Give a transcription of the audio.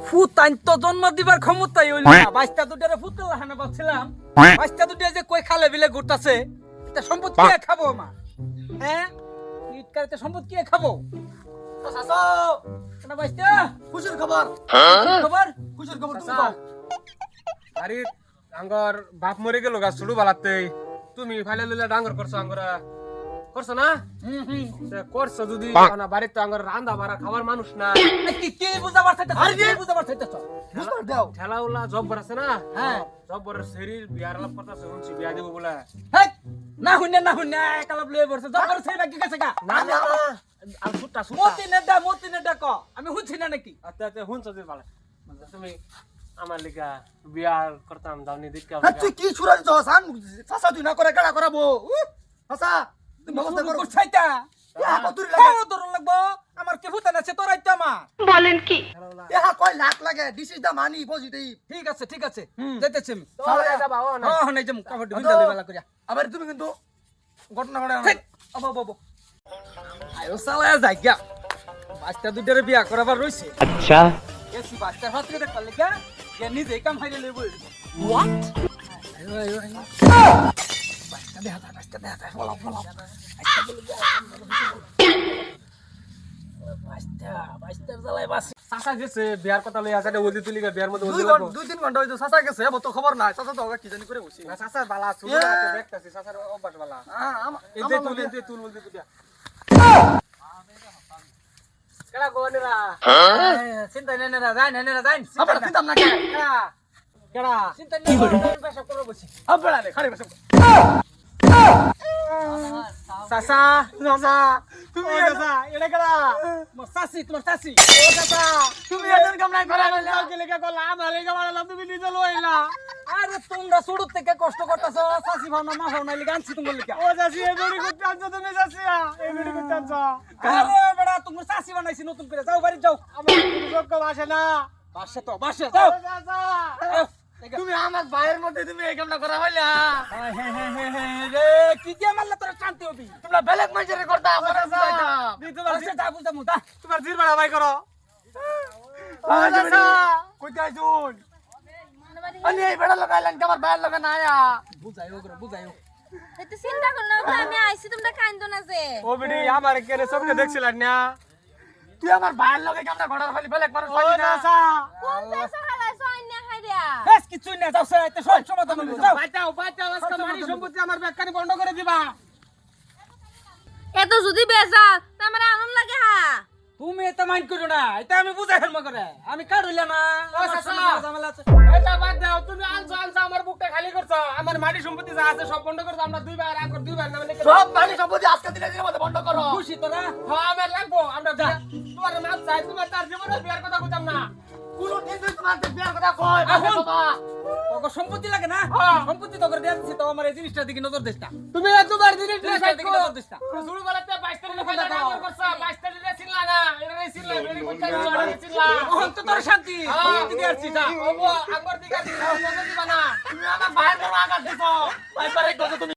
ফুতাইন তো জন্ম দিবার ক্ষমতাই হইল না। বাচ্চা দুটারে ফুতেল হানা পাচ্ছিলাম, বাচ্চা দুটা যে কই খালে বিলে ঘুরতাছে, এটা সম্পদ কি খাবো মা? হ্যাঁ ইট কাটতে সম্পদ কি খাবো? চাচা কেনা বাচ্চা খুশির খবর, খবর খুশির খবর তুমি দাও। আরে আঙ্গর বাপ মরে গেল গা ছোট বালাতে, তুমি ফাইলে লইলা ডাঙ্গর করছো আঙ্গরা করছো না? করছো যদি না বাড়িতে আঙ্গর রান্দা বাড়া খাবার মানুষ না। কি কি বুঝাবার চাইতাছ? আরে কি বুঝাবার চাইতাছ? বুঝবার দাও। ঠেলাউলা জব্বর আছে না? হ্যাঁ জব্বরের শরীর বিয়ার লাভ করতেছে, শুনছি বিয়া দেবো বলে। হেই না হুন্না কালাব লয়ে বসে জব্বর সেই বাকি গেছে গা। না না আর সুটা সুটা মতিনে দা ক আমি হুনছি না নাকি? আচ্ছা আচ্ছা শুনছো যে ভালো তুমি আমার লিগা বিয়া করতাম দাওনি দেখতে। তুই কি সুরাজ দসান চাচা তুই না করে কেডা করাবো চাচা তুমি ব্যবস্থা করো ছাইতা ইহা কতরি লাগে তোর লাগবো আমার কি ফুতান আছে তোরাই তো আমার। বলেন কি? ইহা কয় লাখ লাগে this is the money positive ঠিক আছে যাইতেছি আমি। চলে যাবা ও না। হ্যাঁ নাই যে কাপড় ঢুইলা লইবা করিয়া আবার তুমি কিন্তু ঘটনা ঘটে ঠিক আবো আয়ো সালা জায়গা বাচ্চা দুটারে বিয়া করাবার রইছে। আচ্ছা এসি বাচ্চা হাতে দেখ পারলে কে কে নিজে কাম হাইরে লইব। হোয়াট? আয়ো বাচ্চা দেখা বলা বাচ্চা জ্বালাই বাস। চাচা গেছে বিয়ার কথা লইয়া যাতে ওদি তুলিগা বিয়ার মধ্যে ওদি 2-3 ঘন্টা হইতো চাচা গেছে তো খবর নাই চাচা তো কি জানি করে বসি না চাচার বালা ছোট আছে দেখতাছি চাচার অভ্যাস বালা। এই যে তুল বলতে তুই কেডা গোনেরা চিন্তা নেই না যাই আমরা চিন্তাম না কে কেডা চিন্তা নেই পেশা করে বসি। আমরা রে খালি বসে চাচা চাচা তুমি চাচা এটা কেডা তোমার চাচি ও চাচা তুমি এজন কাম নাই করা বললা কি লেখা কলা আমার লেখা মারলা তুমি নিজে লইলা। আরে তোমরা শুরু থেকে কষ্ট করতেছো চাচি ভাবনা মা ভাবনা লিখে আনছি তোমার লিখে। ও চাচি এই বেড়ি করতে আনছো তুমি চাচি এই বেড়ি করতে আনছো আরে বেড়া তুমি চাচি বানাইছি নতুন করে যাও বাড়ি যাও। আমার তুমি সব আসে না বাসে যাও। ও চাচা তুমি আমার ভাইয়ের মধ্যে তুমি এই কামটা করা হইলা রে কি দিয়ে মারলে তোরা শান্তি হবি? তোমরা বেলেগ মাইজরে করতা আমরা যাইতা বাসে যা বুঝতাম তা তোমার জির বাড়া ভাই করো চাচা কইতে আইছুন আমি এই বেড়া লাগাইলাম আমার ভাইয়ের লাগা না আয়া বুঝাইও এতে চিন্তা করো না আমি আইছি তোমরা কাইন্দো না যে। ও বিডি আমার কেনে সবকে দেখছিলেন না তুই আমার ভাইয়ের লগে কামটা ঘটার ফেলি বেলেগ মানুষ ও পাইলি না চাচা কোন দেশে হালাইছো আইনা খাইরা? বেশ কিছুই না যাও সে সব সমাধান হইব যাও। বাঁচাও আজকে মারি সম্পত্তি আমার ব্যাগখানি বন্ধ করে দিবা। এত যদি বেজা তোমার আনন্দ লাগে হা। তুমি এটা মাইন্ড করো না, এটা আমি বুঝাই ফেলবো করে আমি কার হইলা না। ও চাচা। ঝামেলা আছে। এটা বাদ দাও তুমি আনছো আমার বুকটা খালি করছো আমার মাটি সম্পত্তি যা আছে সব বন্ধ করছো আমরা দুইবার নামে লিখে সব মানি সম্পত্তি আজকে দিনের মধ্যে বন্ধ করো খুশি তোরা? হ্যাঁ আমার লাগবো আমরা তোমার মাপ চাই তোমার তার জীবনে বিয়ার কথা বুঝাম না। কোন দিন তুই তোমার বিয়ার কথা কই এখন। বাবা তোকে সম্পত্তি লাগে না? হ্যাঁ। সম্পত্তি তোকে দেয়া দিছি তো আমার এই জিনিসটার দিকে নজর দিস না। তুমি তোমার জিনিস জিনিসটার দিকে নজর দিস না। শুরু বলাতে 22 তারিখে ফাইনাল ডাউনলোড করছো 22 তারিখে ছিলা না এটা ছিলা বেরি কোনটা ছিলা ওহন তো তোর শান্তি সম্পত্তি দিয়ে আসছি যা। ওবো আঙ্গুর দিকে দিবা না তুমি আমার ভাইয়ের বড় আঘাত দিছো ভাই পারে কত তুমি